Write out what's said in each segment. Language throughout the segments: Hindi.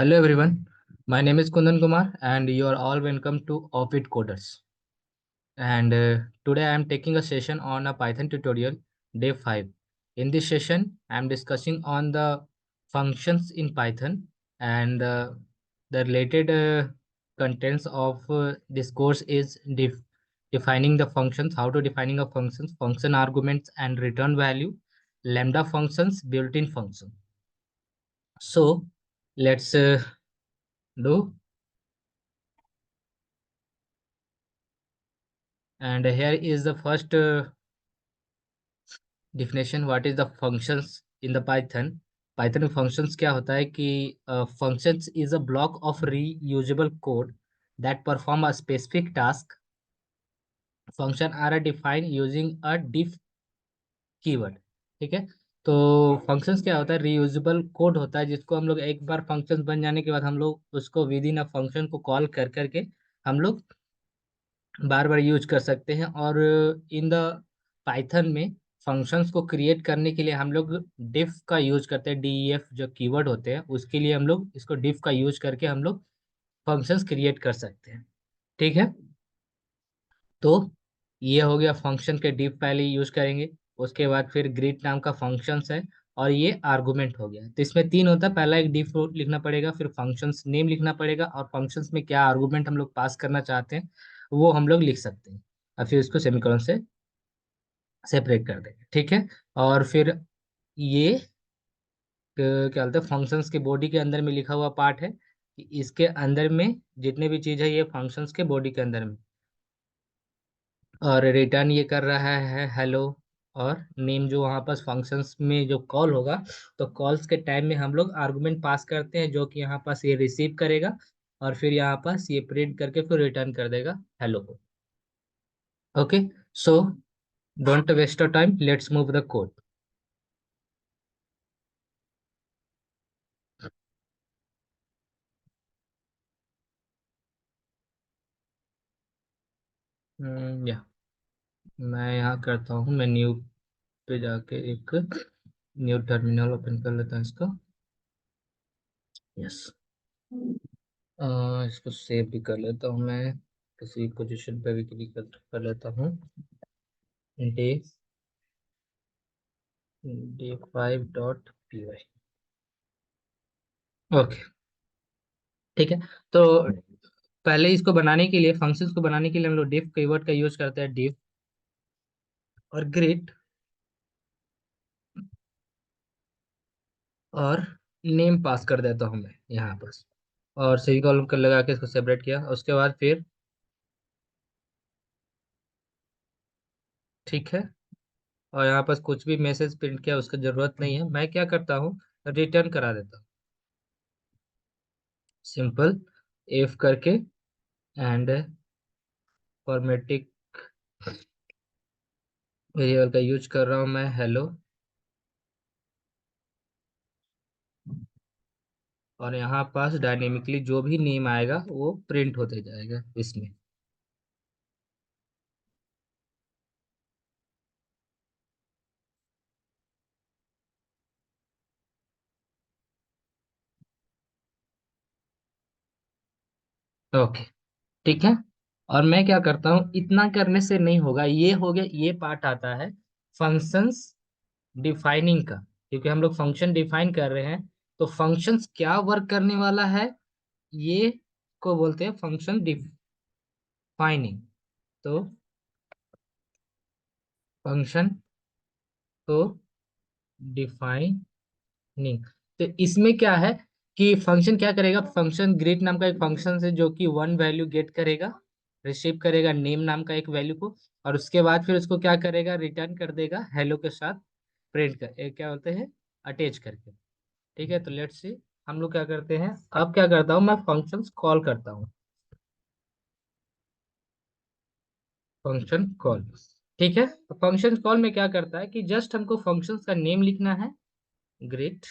Hello everyone, my name is Kundan Kumar and you are all welcome to Offit Coders. And today I am taking a session on a Python tutorial, day 5. In this session, I am discussing on the functions in Python and the related contents of this course is defining the functions, how to defining a functions, function arguments and return value, lambda functions, built-in function. So let's do. And here is the first definition. What is the functions in the Python में functions क्या होता है कि functions is a block of reusable code that perform a specific task. Function are defined using a diff keyword. ठीक है, तो फंक्शंस क्या होता है, रीयूजेबल कोड होता है जिसको हम लोग एक बार फंक्शंस बन जाने के बाद हम लोग उसको विद इन अ फंक्शन को कॉल कर करके हम लोग बार बार यूज कर सकते हैं। और इन द पाइथन में फंक्शंस को क्रिएट करने के लिए हम लोग डिफ का यूज करते हैं। डीईएफ जो कीवर्ड होते हैं उसके लिए हम लोग इसको डिफ का यूज करके हम लोग फंक्शंस क्रिएट कर सकते हैं। ठीक है, तो ये हो गया फंक्शन के डिफ पहले यूज करेंगे। उसके बाद फिर ग्रीट नाम का फंक्शंस है और ये आर्गुमेंट हो गया। तो इसमें तीन होता है, पहला एक डिफ लिखना पड़ेगा, फिर फंक्शंस नेम लिखना पड़ेगा और फंक्शंस में क्या आर्गुमेंट हम लोग पास करना चाहते हैं वो हम लोग लिख सकते हैं और फिर इसको सेमीकोलन से सेपरेट कर देंगे। ठीक है, और फिर ये क्या बोलते हैं, फंक्शंस के बॉडी के अंदर में लिखा हुआ पार्ट है कि इसके अंदर में जितने भी चीज है ये फंक्शंस के बॉडी के अंदर में। और रिटर्न ये कर रहा है हेलो, और नेम जो वहाँ पास फंक्शंस में जो कॉल होगा तो कॉल्स के टाइम में हम लोग आर्गुमेंट पास करते हैं जो कि यहाँ पास ये रिसीव करेगा और फिर यहाँ पास ये प्रिंट करके फिर रिटर्न कर देगा हेलो को। Okay, so don't waste your time, let's move the code. या मैं यहाँ करता हूँ, मैं न्यू पे जाके एक न्यू टर्मिनल ओपन कर लेता हूँ इसको। यस, इसको सेव भी कर लेता हूँ, मैं किसी पोजीशन पे भी क्लिक कर लेता हूँ। Day d5.py। ओके, ठीक है, तो पहले इसको बनाने के लिए, फंक्शंस को बनाने के लिए हम लोग डिफ कीवर्ड का यूज करते हैं, डिफ और ग्रीट और नेम पास कर देता हूँ मैं यहाँ पर, और सही कॉलम कर लगा के इसको सेपरेट किया। उसके बाद फिर ठीक है, और यहाँ पर कुछ भी मैसेज प्रिंट किया उसका जरूरत नहीं है, मैं क्या करता हूँ रिटर्न करा देता हूँ सिंपल एफ करके एंड फॉर्मेटिक वेरिएबल का यूज कर रहा हूँ मैं हेलो, और यहाँ पास डायनेमिकली जो भी नेम आएगा वो प्रिंट होते जाएगा इसमें। ओके, ठीक है, और मैं क्या करता हूँ, इतना करने से नहीं होगा, ये हो गया, ये पार्ट आता है फंक्शंस डिफाइनिंग का। क्योंकि हम लोग फंक्शन डिफाइन कर रहे हैं तो फंक्शंस क्या वर्क करने वाला है ये को बोलते हैं फंक्शन डिफाइनिंग। तो फंक्शन को डिफाइनिंग, तो इसमें क्या है कि फंक्शन क्या करेगा, फंक्शन ग्रीट नाम का एक फंक्शन है जो कि वन वैल्यू गेट करेगा, रिसीव करेगा नेम नाम का एक वैल्यू को, और उसके बाद फिर उसको क्या करेगा, रिटर्न कर देगा हेलो के साथ प्रिंट कर क्या बोलते हैं, अटैच करके। ठीक है, तो लेट्स सी हम लोग क्या करते हैं। अब क्या करता हूँ, मैं फंक्शंस कॉल करता हूँ, फंक्शन कॉल। ठीक है, तो फंक्शन कॉल में क्या करता है कि जस्ट हमको फंक्शंस का नेम लिखना है, great,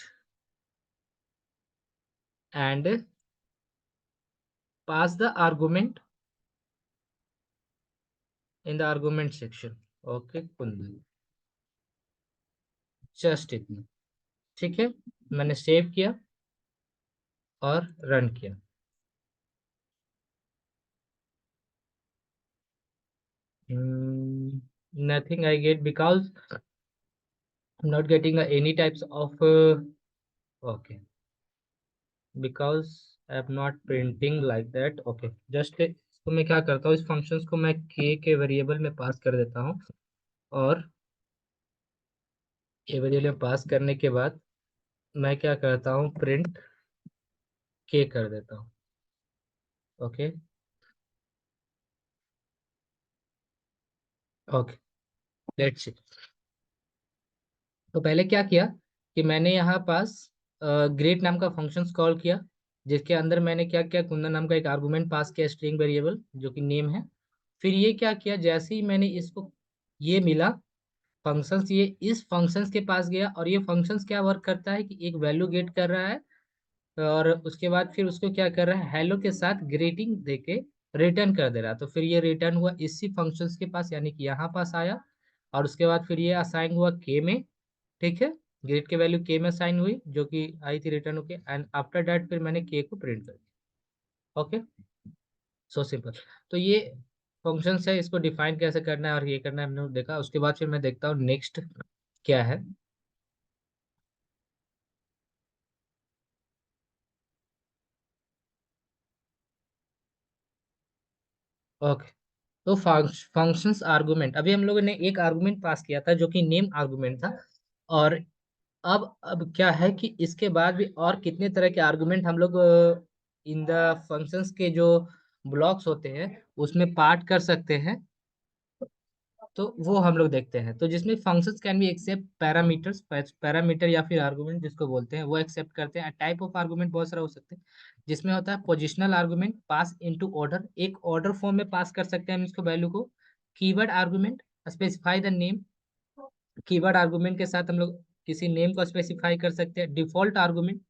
and pass the argument in the argument section. Okay Kundan, just इतना। ठीक है, मैंने सेव किया और रन किया। Nothing I get because not getting any types of okay, because I am not printing like that. Okay, just तो मैं क्या करता हूँ, इस फंक्शंस को मैं के वेरिएबल में पास कर देता हूँ, और के वेरिएबल में पास करने के बाद मैं क्या करता हूँ, प्रिंट के कर देता हूँ। Okay okay, let's see. तो पहले क्या किया कि मैंने यहाँ पास ग्रेट नाम का फंक्शंस कॉल किया, जिसके अंदर मैंने क्या किया, कुंदन नाम का एक आर्गुमेंट पास किया, स्ट्रिंग वेरिएबल जो कि नेम है। फिर ये क्या किया, जैसे ही मैंने इसको ये मिला फंक्शंस, ये इस फंक्शंस के पास गया, और ये फंक्शंस क्या वर्क करता है कि एक वैल्यू गेट कर रहा है, और उसके बाद फिर उसको क्या कर रहा है, हेलो के साथ ग्रीटिंग देके रिटर्न कर दे रहा है। तो फिर ये रिटर्न हुआ इसी फंक्शंस के पास, यानी कि यहाँ पास आया, और उसके बाद फिर ये असाइन हुआ के में। ठीक है, ग्रेड की वैल्यू के में साइन हुई, जो कि आई थी रिटर्न होके, एंड आफ्टर दैट फिर मैंने के को प्रिंट कर दिया। Okay, so simple. तो ये फंक्शंस है, इसको डिफाइन कैसे करना है और ये करना है हमने देखा। उसके बाद फिर मैं देखता हूँ नेक्स्ट क्या है। ओके, तो फंक्शंस आर्गुमेंट, अभी हम लोगों ने एक आर्गुमेंट पास किया था जो कि नेम आर्गुमेंट था, और अब क्या है कि इसके बाद भी और कितने तरह के आर्गुमेंट हम लोग इन द फंक्शंस के जो ब्लॉक्स होते हैं उसमें पार्ट कर सकते हैं। तो वो हम लोग देखते हैं। तो जिसमें functions can be accept parameters, parameter या फिर आर्गुमेंट जिसको बोलते हैं वो एक्सेप्ट करते हैं। टाइप ऑफ आर्गुमेंट बहुत सारा हो सकते हैं, जिसमें होता है पोजिशनल आर्गुमेंट पास इनटू ऑर्डर, एक ऑर्डर फॉर्म में पास कर सकते हैं हम इसको वैल्यू को। Keyword argument specify the name, keyword argument के साथ हम लोग किसी नेम को स्पेसिफाई कर सकते हैं। डिफॉल्ट आर्गुमेंट,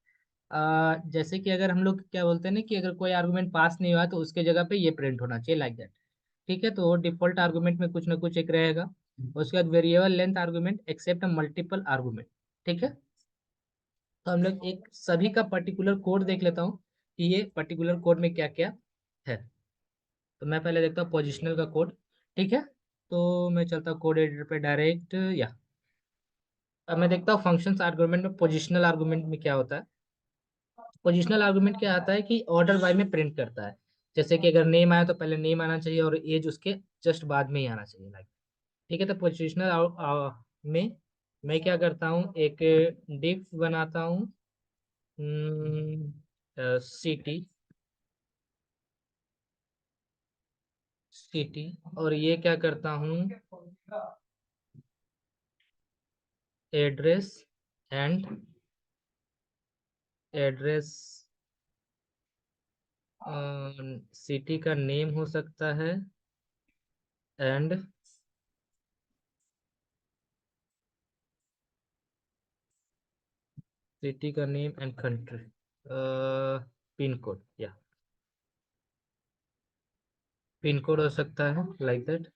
जैसे कि अगर हम लोग क्या बोलते हैं ना कि अगर कोई आर्गुमेंट पास नहीं हुआ तो उसके जगह पे ये प्रिंट होना चाहिए, लाइक दैट। ठीक है, तो डिफॉल्ट आर्गुमेंट में कुछ ना कुछ एक रहेगा। उसके बाद variable length argument accept multiple argument. ठीक है, तो हम लोग एक सभी का पर्टिकुलर कोड देख लेता हूँ कि ये पर्टिकुलर कोड में क्या क्या है। तो मैं पहले देखता हूँ पोजिशनल का कोड। ठीक है, तो मैं चलता हूँ कोड एडिटर पे डायरेक्ट, या अब मैं देखता हूँ फंक्शंस आर्गुमेंट में पोजिशनल आर्गुमेंट में क्या होता है। पोजिशनल आर्गुमेंट क्या आता है कि ऑर्डर वाई में प्रिंट करता है। जैसे कि अगर नेम आया तो पहले नेम आना चाहिए और एज उसके जस्ट बाद में ही आना चाहिए, लाइक। ठीक है, तो पोजिशनल में मैं क्या करता हूँ, एक डिफ बनाता हूँ, सिटी, सिटी, और ये क्या करता हूँ, एड्रेस, एंड एड्रेस, सिटी का नेम हो सकता है, एंड सिटी का name and country, pin code, या पिन कोड हो सकता है, लाइक दैट।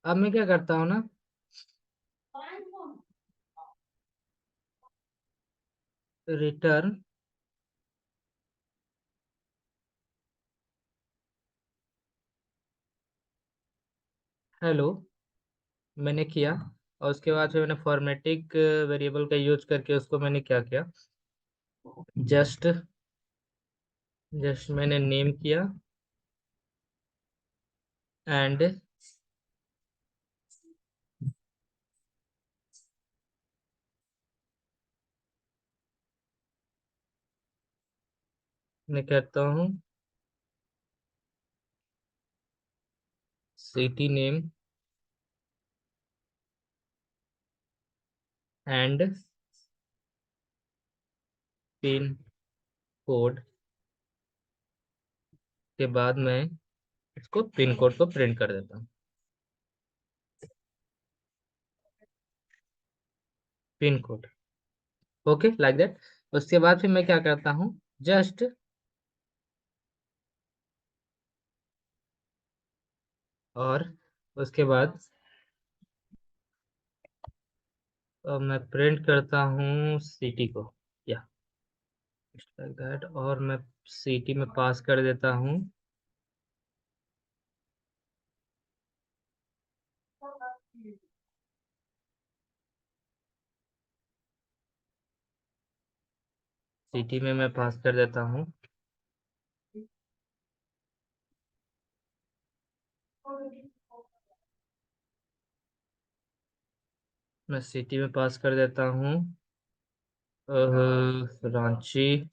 अब मैं क्या करता हूँ ना, रिटर्न हेलो, मैंने किया, और उसके बाद फिर मैंने फॉर्मेटिक वेरिएबल का यूज करके उसको मैंने क्या किया, जस्ट जस्ट मैंने नेम किया, एंड मैं कहता हूँ city name and pin code, के बाद मैं इसको पिन कोड को प्रिंट कर देता हूँ, pin code. Okay, like that. उसके बाद फिर मैं क्या करता हूँ, जस्ट और उसके बाद मैं प्रिंट करता हूँ सिटी को, या लाइक दैट, और मैं सिटी में पास कर देता हूँ सिटी में मैं पास कर देता हूँ मैं सिटी में पास कर देता हूँ रांची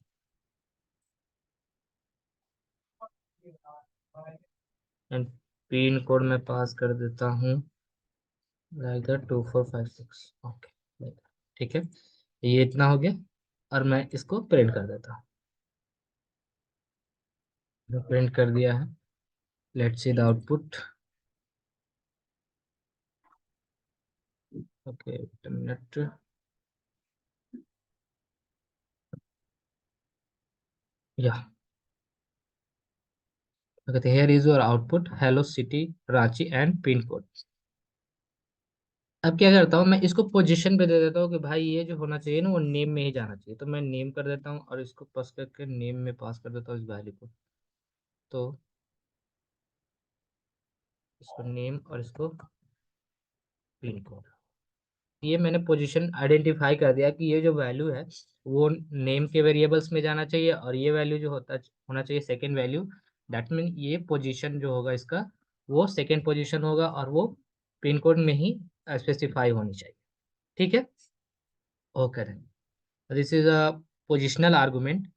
एंड पिन कोड में पास कर देता हूँ लाइक दैट 2456। ओके, ठीक है, ये इतना हो गया। और मैं इसको प्रिंट कर देता हूँ, प्रिंट कर दिया है। Let's see the output. Okay, minute. या कहते here is your output, hello city Ranchi and pin code. अब क्या करता हूँ, मैं इसको पोजीशन पे दे देता हूँ कि भाई ये जो होना चाहिए ना वो नेम में ही जाना चाहिए, तो मैं नेम कर देता हूँ और इसको पास करके नेम में पास कर देता हूँ इस वैल्यू को। तो इसको नेम और इसको पिन कोड, ये मैंने पोजीशन आइडेंटिफाई कर दिया कि ये जो वैल्यू है वो नेम के वेरिएबल्स में जाना चाहिए, और ये वैल्यू जो होना चाहिए सेकेंड वैल्यू, दैट मीन ये पोजीशन जो होगा इसका वो सेकेंड पोजीशन होगा और वो पिन कोड में ही स्पेसिफाई होनी चाहिए। ठीक है, okay. This is a positional argument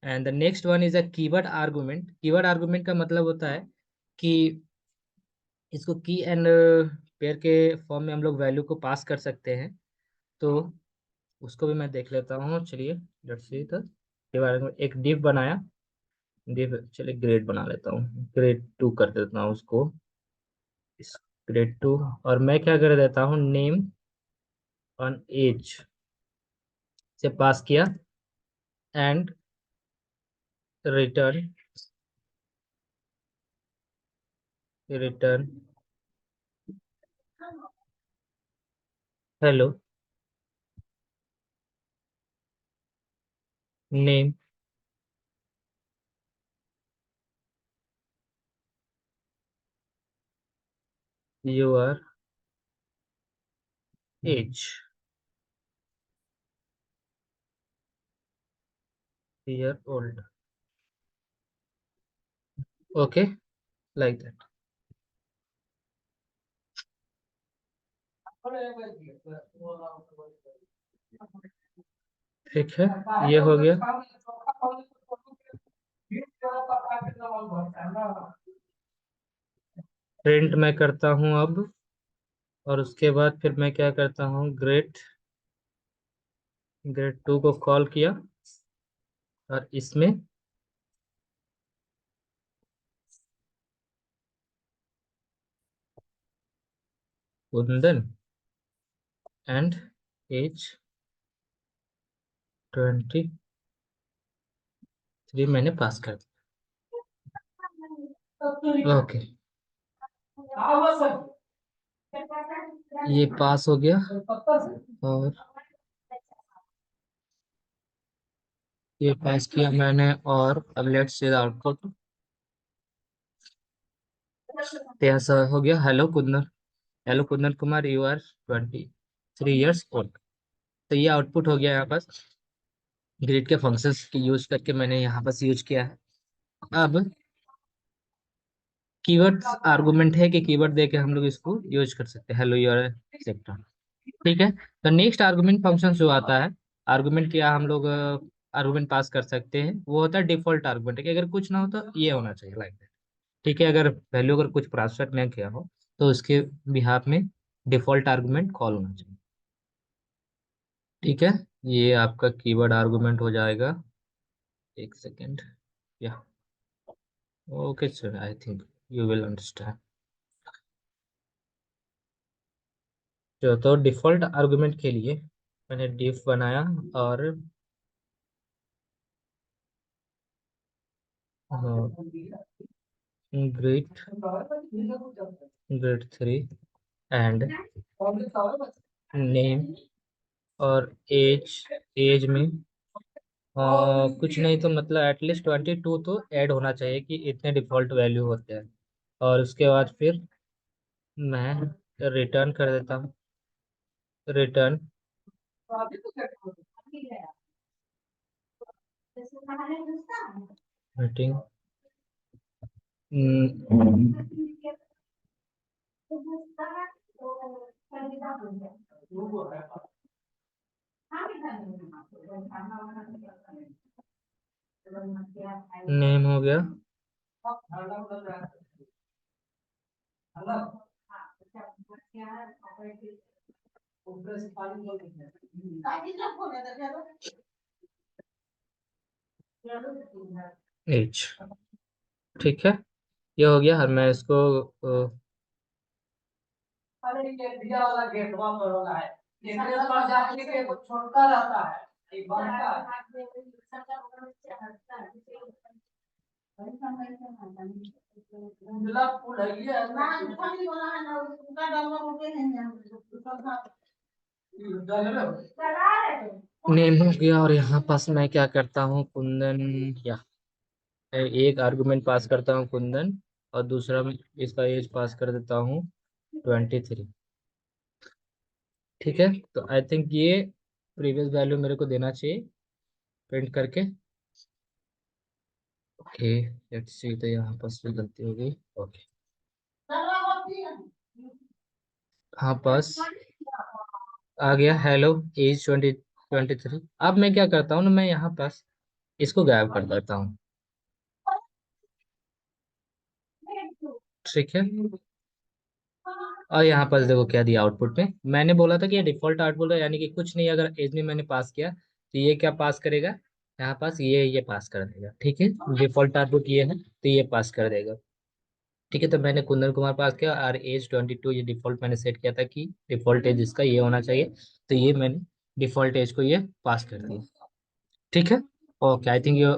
and the next one is a keyword argument. Keyword argument का मतलब होता है कि इसको की एंड पेयर के फॉर्म में हम लोग वैल्यू को पास कर सकते हैं। तो उसको भी मैं देख लेता हूँ, चलिए लेट्स सी द कीवर्ड में एक div बनाया। div, चलिए ग्रेड बना लेता हूँ, grade 2 कर देता हूँ उसको, इस grade 2। और मैं क्या कर देता हूँ, नेम ऑन एज से पास किया and return return hello name your age year old. Okay, like that. ठीक है, ये हो गया। प्रिंट मैं करता हूँ अब, और उसके बाद फिर मैं क्या करता हूँ, ग्रेड 2 को कॉल किया और इसमें कुंदन एंड एज 23 मैंने पास कर दिया। ओके, ये पास हो गया। और ये पास किया मैंने, और अब लेट्स सी द आउटपुट। ऐसा हो गया, hello Kundan Kumar, you are 23 years old. तो ये आउटपुट हो गया यहाँ पास। ग्रिड के फंक्शंस की यूज करके मैंने यहाँ पास यूज किया है। अब कीवर्ड आर्गुमेंट है कि कीवर्ड दे के हम लोग इसको यूज कर सकते हैं, हेलो यूर सेक्टर। ठीक है, तो नेक्स्ट आर्गुमेंट फंक्शन जो आता है, आर्गुमेंट क्या हम लोग आर्गुमेंट पास कर सकते हैं, वो होता है डिफॉल्ट आर्गुमेंट, कि अगर कुछ ना हो तो ये होना चाहिए लाइक दैट। ठीक है, अगर वैल्यू अगर कुछ ट्रांसफर नहीं किया हो तो उसके बिहाफ में डिफॉल्ट आर्गुमेंट कॉल होना चाहिए। ठीक है, ये आपका कीवर्ड आर्गुमेंट हो जाएगा। एक सेकेंड, या okay sir, I think you will understand. तो डिफॉल्ट आर्गुमेंट के लिए मैंने डिफ बनाया और ग्रेड ग्रेड 3 एंड नेम और एज, एज में कुछ नहीं तो मतलब एटलीस्ट 22 तो ऐड होना चाहिए कि इतने डिफॉल्ट वैल्यू होते हैं। और उसके बाद फिर मैं रिटर्न कर देता हूँ। Return meeting. नेम हो गया। एच। ठीक है, ये हो गया। और मैं इसको अरे ये भैया वाला गेट वहां पर वाला है, इसके पास जाके के वो छोटा रहता है, एक बनता है। गुलाब फूल है ये ना, खाली वाला है ना, उसका डालना होते हैं नेम हो गया। और यहाँ पास मैं क्या करता हूँ, कुंदन, या एक आर्गुमेंट पास करता हूँ कुंदन, और दूसरा में इसका एज पास कर देता हूँ 23। ठीक है, तो आई थिंक ये प्रीवियस वैल्यू मेरे को देना चाहिए प्रिंट करके। ओके, लेट्स सी, तो यहाँ पास भी गलती हो गई। ओके, हाँ पास आ गया। Hello, age 23। अब मैं क्या करता हूँ ना, मैं यहाँ पास इसको गायब कर देता हूँ। ठीक है, और यहाँ पर देखो क्या दिया आउटपुट में। मैंने बोला था कि ये डिफॉल्ट आउटपुट है, यानी कि कुछ नहीं। अगर एज में मैंने पास किया तो ये क्या पास करेगा, यहाँ पास ये पास कर देगा। ठीक है, डिफॉल्ट आउटपुट ये है तो ये पास कर देगा। ठीक है, तो मैंने कुंदन कुमार पास किया, और एज 22 ये डिफॉल्ट मैंने सेट किया था कि डिफॉल्ट एज इसका ये होना चाहिए। तो ये मैंने डिफॉल्ट एज को ये पास कर दिया। ठीक है, okay, I think you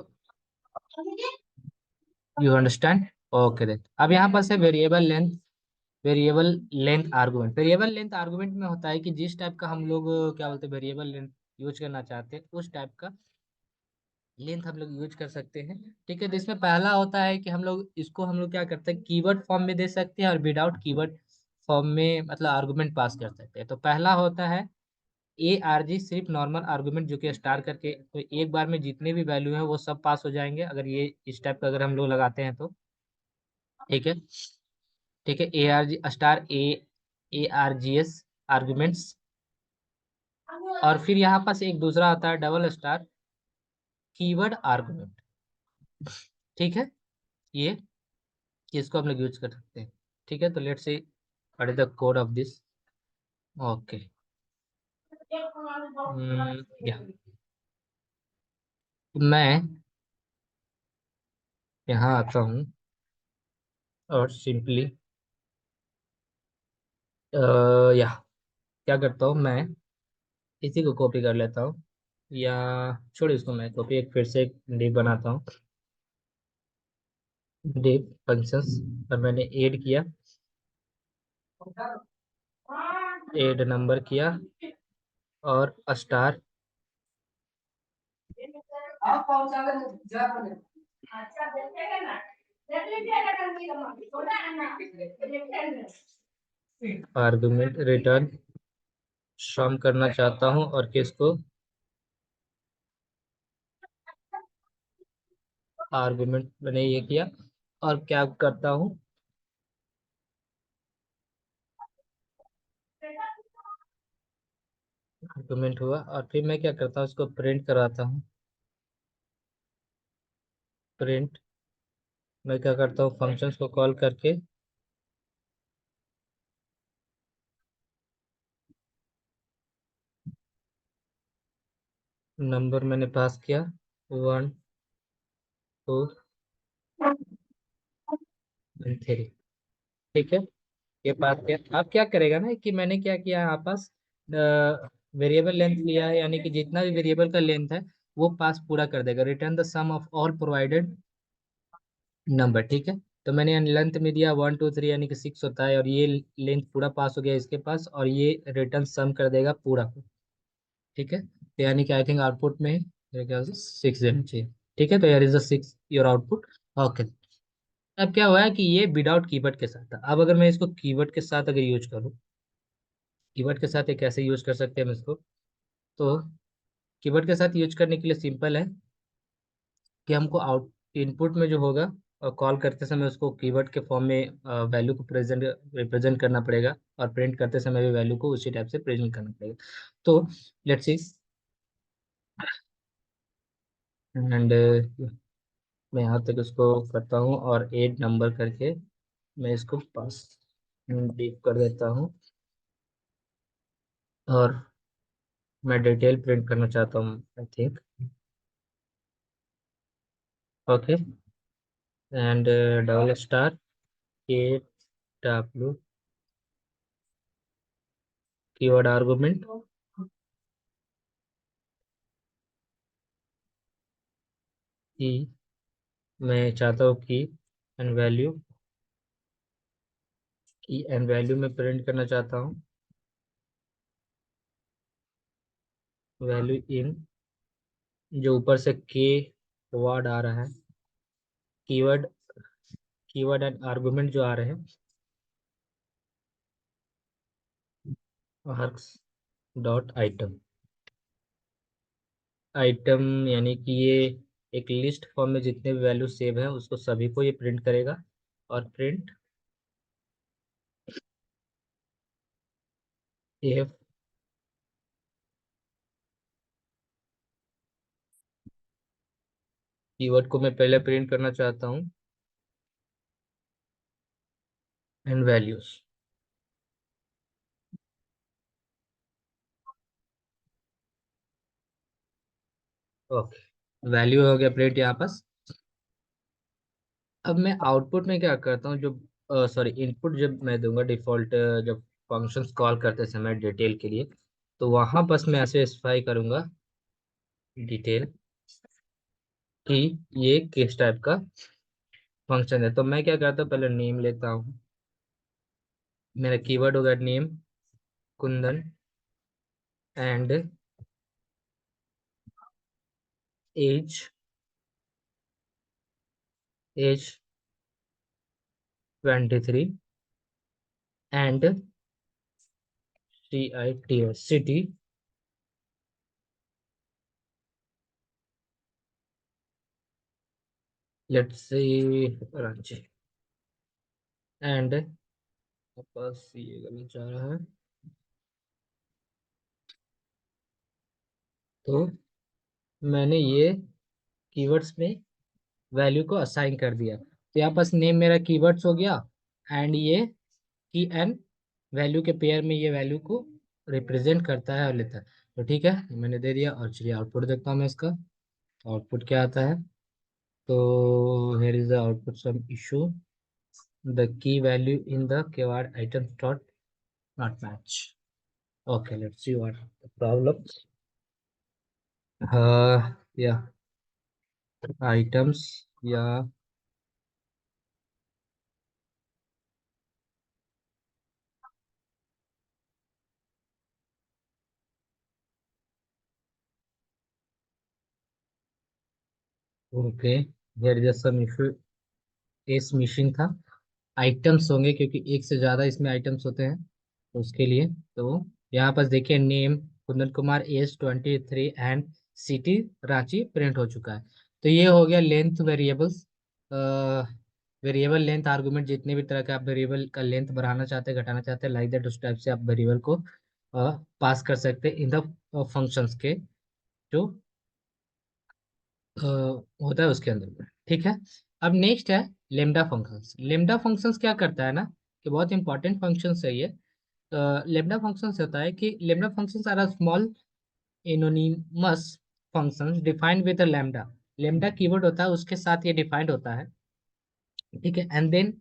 understand. Okay then, अब यहाँ पर से variable length. Variable length argument, variable length argument में होता है कि जिस टाइप का हम लोग क्या बोलते हैं वेरिएबल लेंथ यूज करना चाहते हैं, उस टाइप का लेंथ हम लोग यूज कर सकते हैं। ठीक है, तो इसमें पहला होता है कि हम लोग क्या करते हैं, कीवर्ड फॉर्म में दे सकते हैं, और विदाउट कीवर्ड फॉर्म में मतलब आर्गुमेंट पास कर सकते हैं। तो पहला होता है ARG, सिर्फ नॉर्मल आर्गुमेंट, जो कि स्टार करके, तो एक बार में जितने भी वैल्यू है वो सब पास हो जाएंगे, अगर ये इस टाइप का अगर हम लोग लगाते हैं तो। ठीक है, ठीक है, ARG स्टार ARGS आर्गुमेंट्स। और फिर यहाँ पास एक दूसरा आता है डबल स्टार कीवर्ड आर्गुमेंट। ठीक है, ये इसको हम लोग यूज कर सकते हैं। ठीक है, तो let's see what is the code of this. Okay, या मैं यहाँ आता हूँ और सिंपली या क्या करता हूँ, मैं इसी को कॉपी कर लेता हूँ, या छोड़ इसको, मैं कॉपी एक फिर से एक डिव बनाता हूँ। डिव फंक्शंस, और मैंने ऐड किया, ऐड नंबर किया, और स्टार आर्गुमेंट रिटर्न सम करना चाहता हूँ, और किसको आर्गुमेंट मैंने ये किया। और क्या करता हूँ, आर्गुमेंट हुआ, और फिर मैं क्या करता हूँ, उसको प्रिंट कराता हूँ। प्रिंट, मैं क्या करता हूँ, फंक्शंस को कॉल करके नंबर मैंने पास किया 1 2 3। ठीक है, ये पास किया। अब क्या करेगा ना कि मैंने क्या किया, यहाँ पास वेरिएबल लेंथ लिया है, यानी कि जितना भी वेरिएबल का लेंथ है वो पास पूरा कर देगा। Return the sum of all provided number. ठीक है, तो मैंने लेंथ में दिया 1 2 3, यानी कि 6 होता है, और ये लेंथ पूरा पास हो गया इसके पास, और ये रिटर्न सम कर देगा पूरा को। ठीक है, तो यानी कि आई थिंक आउटपुट में मेरे ख्याल से 6 देना चाहिए। ठीक है, तो यार is the 6 your output. Okay. अब क्या हुआ है कि ये विदाउट कीवर्ड के साथ था। अब अगर मैं इसको कीवर्ड के साथ अगर यूज करूँ, कीवर्ड के साथ ये कैसे यूज कर सकते हैं हम इसको, तो कीवर्ड के साथ यूज करने के लिए सिंपल है कि हमको आउट इनपुट में जो होगा और कॉल करते समय उसको कीवर्ड के फॉर्म में वैल्यू को प्रेजेंट रिप्रेजेंट करना पड़ेगा, और प्रिंट करते समय भी वैल्यू को उसी टाइप से प्रेजेंट करना पड़ेगा। तो लेट्स सी, एंड मैं यहाँ तक इसको करता हूँ और 8 नंबर करके मैं इसको पास डीप कर देता हूँ, और मैं डिटेल प्रिंट करना चाहता हूँ I think. Okay, and double star के डब्ल्यू कीवर्ड आर्गुमेंट की मैं चाहता हूँ कि एंड वैल्यू की एंड वैल्यू में प्रिंट करना चाहता हूँ वैल्यू इन, जो ऊपर से के वर्ड आ रहा है, कीवर्ड कीवर्ड एंड आर्गुमेंट जो आ रहे हैं, आर्क्स डॉट आइटम। आइटम यानी कि ये एक लिस्ट फॉर्म में जितने भी वैल्यू सेव है उसको सभी को ये प्रिंट करेगा, और प्रिंट एफ कीवर्ड को मैं पहले प्रिंट करना चाहता हूँ एंड वैल्यूज। ओके, वैल्यू हो गया प्रिंट यहाँ पास। अब मैं आउटपुट में क्या करता हूँ, जो सॉरी इनपुट जब मैं दूंगा डिफॉल्ट, जब फंक्शंस कॉल करते समय डिटेल के लिए, तो वहां बस मैं ऐसे स्पेसिफाई करूंगा डिटेल कि ये किस टाइप का फंक्शन है। तो मैं क्या करता हूँ, पहले नेम लेता हूँ, मेरा कीवर्ड होगा name Kundan, and age age 23, एंड CITS city, let's say Ranchi, and बस ये करना चाह रहा है। तो मैंने ये कीवर्ड्स में वैल्यू को असाइन कर दिया, तो यहाँ पास नेम मेरा कीवर्ड्स हो गया, एंड ये की एंड वैल्यू के पेयर में ये वैल्यू को रिप्रेजेंट करता है और लेता है। तो ठीक है, मैंने दे दिया, और चलिए आउटपुट देखता हूँ मैं इसका, आउटपुट क्या आता है। तो here is the output some issue, the key value in the keyword items dot not match. Okay, let's see what the problem. Yeah, items, yeah. Okay, here is some issue, S missing था। आइटम्स होंगे क्योंकि एक से ज्यादा इसमें आइटम्स होते हैं, तो उसके लिए। तो यहाँ पर देखिए name Kundan Kumar, age 23, and city Ranchi print हो चुका है। तो ये हो गया length variables, variable length argument, जितने भी तरह के आप वेरिएबल का लेंथ बढ़ाना चाहते हैं घटाना चाहते हैं, लाइक दैट उस टाइप से आप वेरिएबल को पास कर सकते हैं इन द फंक्शंस के जो होता है उसके अंदर में। ठीक है, अब नेक्स्ट है लेमडा फंक्शंस। लेमडा फंक्शंस क्या करता है ना, कि बहुत इंपॉर्टेंट फंक्शंस है ये। लेमडा फंक्शंस होता है कि lambda functions are small anonymous functions defined with lambda. Lambda keyword होता है उसके साथ ये डिफाइंड होता है। ठीक है, and then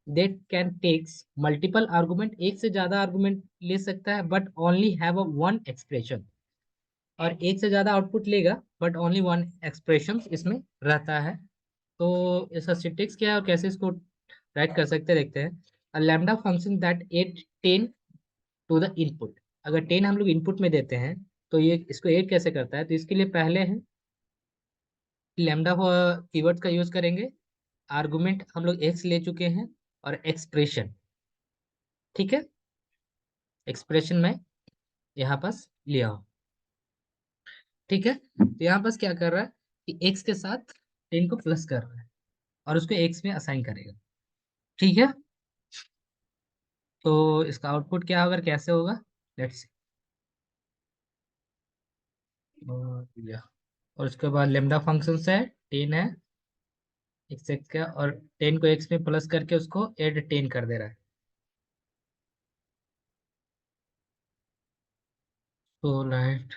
that can takes multiple argument, एक से ज्यादा आर्गुमेंट ले सकता है, but only have a one expression, और एक से ज्यादा आउटपुट लेगा बट ओनली वन एक्सप्रेशन इसमें रहता है। तो इसका सिंटेक्स क्या है और कैसे इसको राइट कर सकते हैं देखते हैं। A lambda function that add 10 to the input. अगर 10 हम लोग इनपुट में देते हैं तो ये इसको ऐड कैसे करता है, तो इसके लिए पहले है लैम्डा कीवर्ड का यूज करेंगे। आर्गुमेंट हम लोग एक्स ले चुके हैं, और एक्सप्रेशन, ठीक है, एक्सप्रेशन में यहाँ पास लिया हो, ठीक है। तो यहाँ पास क्या कर रहा है कि एक्स के साथ 10 को प्लस कर रहा है, और उसको एक्स में असाइन करेगा, ठीक है। तो इसका आउटपुट क्या होगा, कैसे होगा, लेट्स सी। और उसके बाद लेमडा फंक्शन है, 10 है एक्स एक्स का, और 10 को एक्स में प्लस करके उसको एड 10 कर दे रहा है। तो राइट,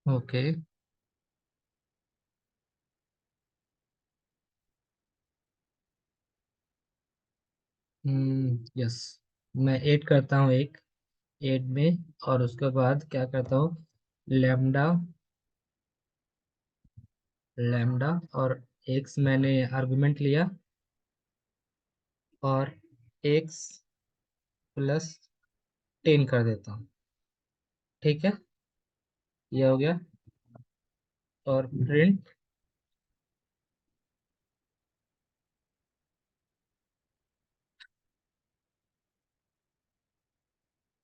ओके, यस, मैं ऐड करता हूँ एक, ऐड में, और उसके बाद क्या करता हूँ, लैम्डा, लैम्डा और एक्स मैंने आर्गुमेंट लिया, और एक्स प्लस 10 कर देता हूँ, ठीक है, ये हो गया। और प्रिंट,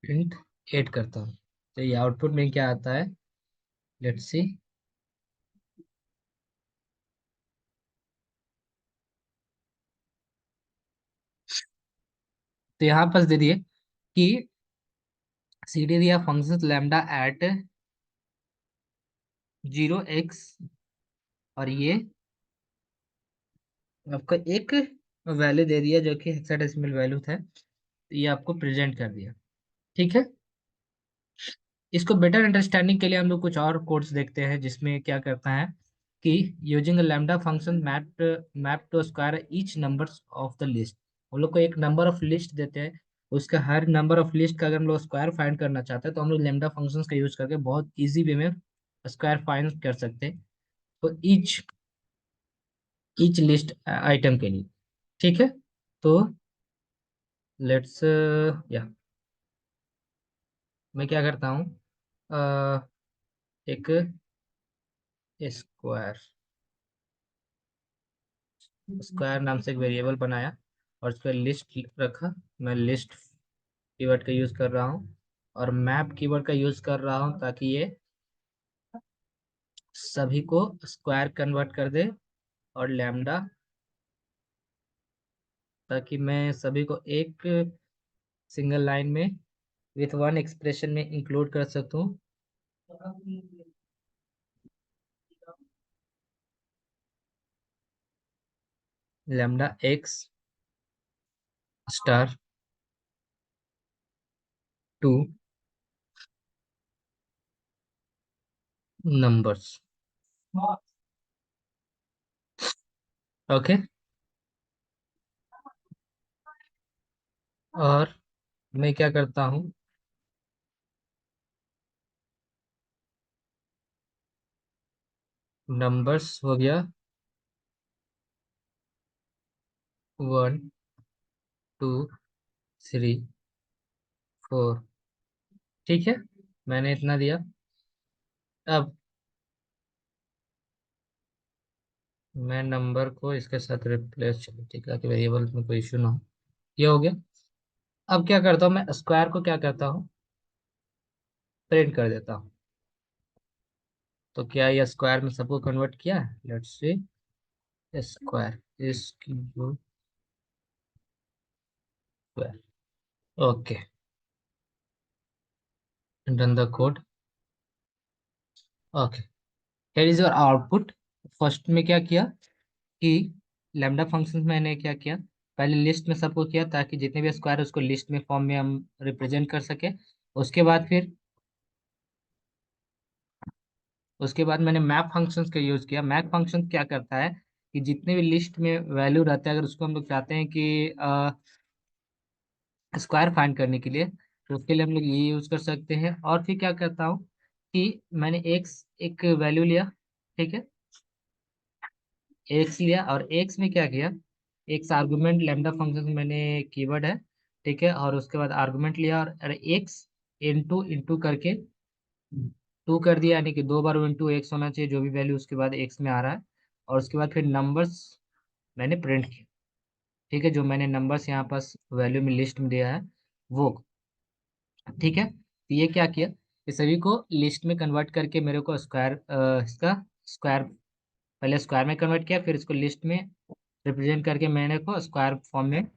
प्रिंट ऐड करता हूँ, तो ये आउटपुट में क्या आता है, लेट्स सी। तो यहाँ पर दे दिए कि सी डी दिया फंक्शन लैम्डा एट 0x, और ये आपका एक वैल्यू दे दिया जो कि हेक्साडेसिमल वैल्यू था, तो ये आपको प्रेजेंट कर दिया, ठीक है। इसको बेटर अंडरस्टैंडिंग के लिए हम लोग कुछ और कोड्स देखते हैं, जिसमें क्या करता है कि using lambda function map, map to square each numbers of the list, हम लोग को एक नंबर ऑफ लिस्ट देते हैं, उसका हर नंबर ऑफ लिस्ट का अगर हम लोग स्क्वायर फाइंड करना चाहते हैं, तो हम लोग लैम्डा फंक्शंस का यूज करके बहुत इजी वे में स्क्वायर फाइंड कर सकते हैं, तो ईच लिस्ट आइटम के लिए, ठीक है। तो लेट्स, या मैं क्या करता हूँ, एक स्क्वायर, स्क्वायर नाम से एक वेरिएबल बनाया, और उस पर लिस्ट रखा, मैं लिस्ट कीवर्ड का यूज कर रहा हूँ, और मैप कीवर्ड का यूज कर रहा हूँ, ताकि ये सभी को स्क्वायर कन्वर्ट कर दे, और लैम्डा, ताकि मैं सभी को एक सिंगल लाइन में विथ वन एक्सप्रेशन में इंक्लूड कर सकूँ। Lambda x star two numbers, okay. और मैं क्या करता हूँ, नंबर्स हो गया 1 2 3 4, ठीक है, मैंने इतना दिया। अब मैं नंबर को इसके साथ रिप्लेस, चलो ठीक है, कि वेरिएबल में कोई इशू ना हो, ये हो गया। अब क्या करता हूँ, मैं स्क्वायर को क्या करता हूँ, प्रिंट कर देता हूँ। तो क्या ये स्क्वायर में सबको कन्वर्ट किया, let's see, square is square, okay, done the code, okay, here is your output. First में क्या किया कि लैम्डा फंक्शन मैंने क्या किया, पहले लिस्ट में सबको किया, ताकि जितने भी स्क्वायर है उसको लिस्ट में फॉर्म में हम रिप्रेजेंट कर सके। उसके बाद फिर, उसके बाद मैंने मैप फंक्शंस का यूज किया। मैप फंक्शन क्या करता है कि जितने भी लिस्ट में वैल्यू रहता है, अगर उसको हम लोग चाहते हैं कि स्क्वायर फाइंड करने के लिए, तो उसके लिए हम लोग ये यूज कर सकते हैं। और फिर क्या करता हूँ कि मैंने एक्स एक वैल्यू लिया, ठीक है, एक्स लिया, और एक्स में क्या किया एक्स आर्गुमेंट लैम्डा फंक्शन मैंने कीवर्ड है, ठीक है, और उसके बाद आर्गुमेंट लिया और एक्स इंटू इंटू करके टू कर दिया, यानी कि दो बार इंटू एक्स होना चाहिए जो भी वैल्यू उसके बाद एक्स में आ रहा है, और उसके बाद फिर नंबर्स मैंने प्रिंट किया, ठीक है, जो मैंने नंबर्स यहाँ पास वैल्यू में लिस्ट में दिया है वो, ठीक है। तो ये क्या किया, ये सभी को लिस्ट में कन्वर्ट करके मेरे को स्क्वायर, इसका स्क्वायर, पहले स्क्वायर में कन्वर्ट किया, फिर इसको लिस्ट में रिप्रेजेंट करके मैंने को स्क्वायर फॉर्म में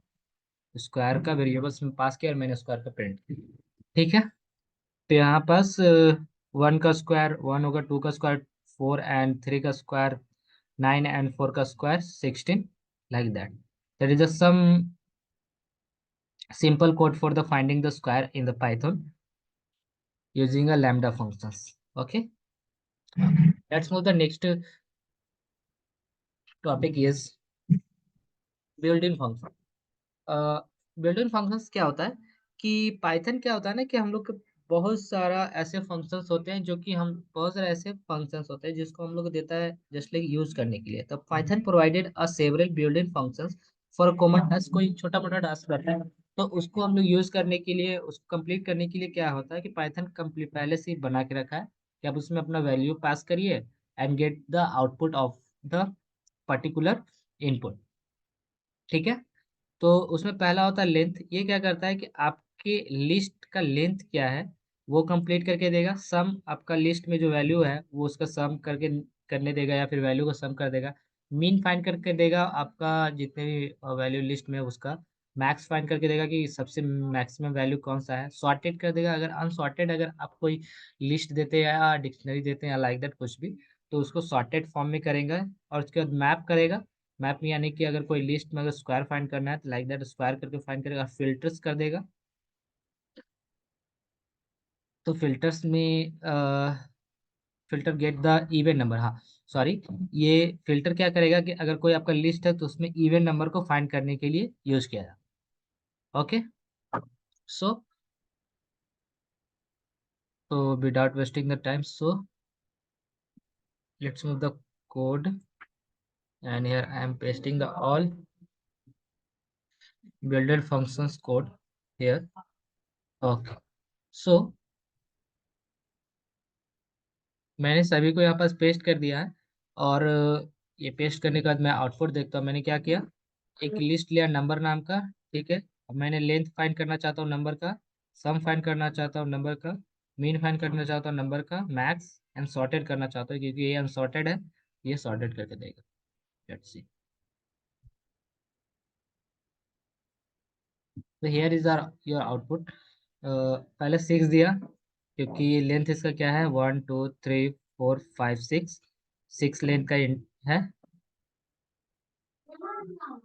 स्क्वायर का वेरिएबल्स में पास किया और मैंने स्क्वायर का प्रिंट किया, ठीक है। तो यहाँ पास वन का स्क्वायर वन होगा, टू का स्क्वायर फोर, एंड थ्री का स्क्वायर नाइन, एंड फोर का square 16, like that. That is just some simple code for the finding the square in the Python using a lambda functions. Okay, let's move the next topic is built-in function. Built in functions क्या होता है कि पाइथन क्या होता है ना कि हम लोग के बहुत सारा ऐसे फंक्शंस होते हैं, जो कि हम बहुत सारे ऐसे फंक्शंस होते हैं जिसको हम लोग को देता है जस्ट लाइक यूज करने के लिए। तो Python provided a several built in functions for common task. कोई छोटा मोटा टास्क करता है तो उसको हम लोग यूज करने के लिए, उसको कंप्लीट करने के लिए क्या होता है कि पाइथन कंप्लीट पहले से ही बना के रखा है कि आप उसमें अपना वैल्यू पास करिए and get the output of the particular input, ठीक है। तो उसमें पहला होता है लेंथ। ये क्या करता है कि आपके लिस्ट का लेंथ क्या है वो कंप्लीट करके देगा। सम, आपका लिस्ट में जो वैल्यू है वो उसका सम करके करने देगा, या फिर वैल्यू को सम कर देगा। मीन फाइंड करके देगा, आपका जितने भी वैल्यू लिस्ट में है उसका मैक्स फाइंड करके देगा कि सबसे मैक्सिमम वैल्यू कौन सा है। सॉर्टेड कर देगा, अगर अनसॉर्टेड, अगर आप कोई लिस्ट देते हैं या डिक्शनरी देते हैं या लाइक दैट कुछ भी, तो उसको सॉर्टेड फॉर्म में करेंगे। और उसके बाद मैप करेगा। मैप में यानी कि अगर कोई लिस्ट में अगर स्क्वायर फाइंड करना है तो लाइक दैट स्क्वायर करके फाइंड करेगा। फिल्टर्स कर देगा, तो फिल्टर्स में filter get the even number, हाँ सॉरी, ये फिल्टर क्या करेगा कि अगर कोई आपका लिस्ट है तो उसमें इवन नंबर को फाइंड करने के लिए यूज किया जाए। ओके, सो तो without wasting the time, so let's move the code, and here I am pasting the all built functions code here. Okay, so मैंने सभी को यहाँ पास पेस्ट कर दिया है, और ये पेस्ट करने के बाद मैं आउटपुट देखता हूँ। मैंने क्या किया, एक लिस्ट लिया नंबर नाम का, ठीक है। अब मैंने लेंथ फाइंड करना चाहता हूँ नंबर का, सम फाइंड करना चाहता हूँ नंबर का, मीन फाइंड करना चाहता हूँ नंबर का, मैक्स एंड सॉर्टेड करना चाहता हूँ क्योंकि ये अनसॉर्टेड है, ये सॉर्टेड करके देगा। लेट्स सी, तो here is are your output. पहले सिक्स दिया क्योंकि लेंथ इसका क्या है, one two three four five six, six length का है,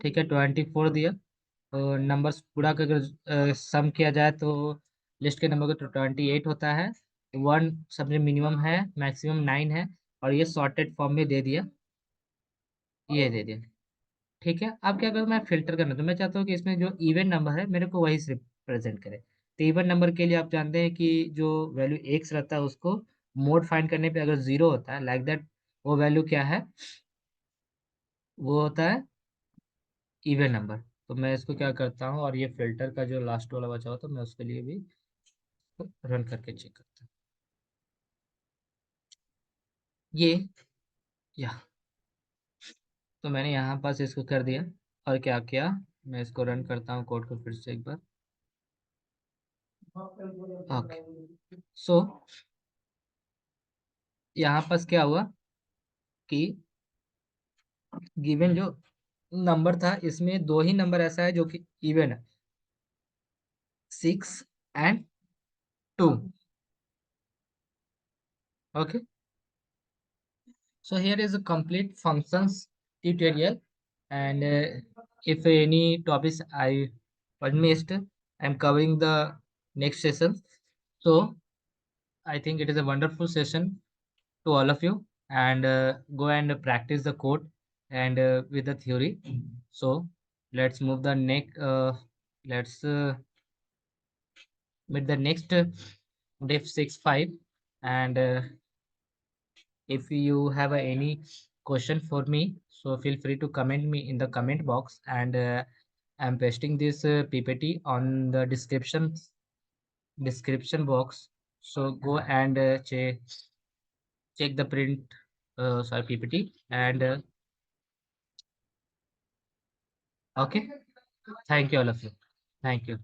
ठीक है। 24 दिया। तो नंबर्स पूरा का अगर सम किया जाए तो लिस्ट के नंबर का तो 28 होता है। वन सबसे मिनिमम है, मैक्सिमम 9 है, और ये सॉर्टेड फॉर्म में दे दिया, ये दे दिया, ठीक है। अब क्या करूँ, मैं फिल्टर करना, तो मैं चाहता हूँ कि इसमें जो इवन नंबर है मेरे को वही से रिप्रेजेंट करे। तो इवन नंबर के लिए आप जानते हैं कि जो वैल्यू एक्स रहता है उसको मोड फाइंड करने पे अगर जीरो होता है लाइक दैट, वो वैल्यू क्या है, वो होता है इवन नंबर। तो मैं इसको क्या करता हूँ, और ये फिल्टर का जो लास्ट वाला बचा हुआ था मैं उसके लिए भी रन करके चेक करता हूँ। ये या तो मैंने यहाँ पास इसको कर दिया, और क्या किया, मैं इसको रन करता हूँ कोड को फिर से एक बार। ओके, सो यहाँ पास क्या हुआ कि गिवन जो नंबर था इसमें दो ही नंबर ऐसा है जो कि इवन है, 6 and 2। Okay, so here is a complete functions tutorial, and if any topics I was missed, I'm covering the next session. So I think it is a wonderful session to all of you, and go and practice the code and with the theory. So let's move the next. Let's meet the next diff 6.5, and if you have any question for me, So feel free to comment me in the comment box, and I'm pasting this PPT on the description box. So go and check the print, sorry, PPT, and okay. Thank you, all of you. Thank you.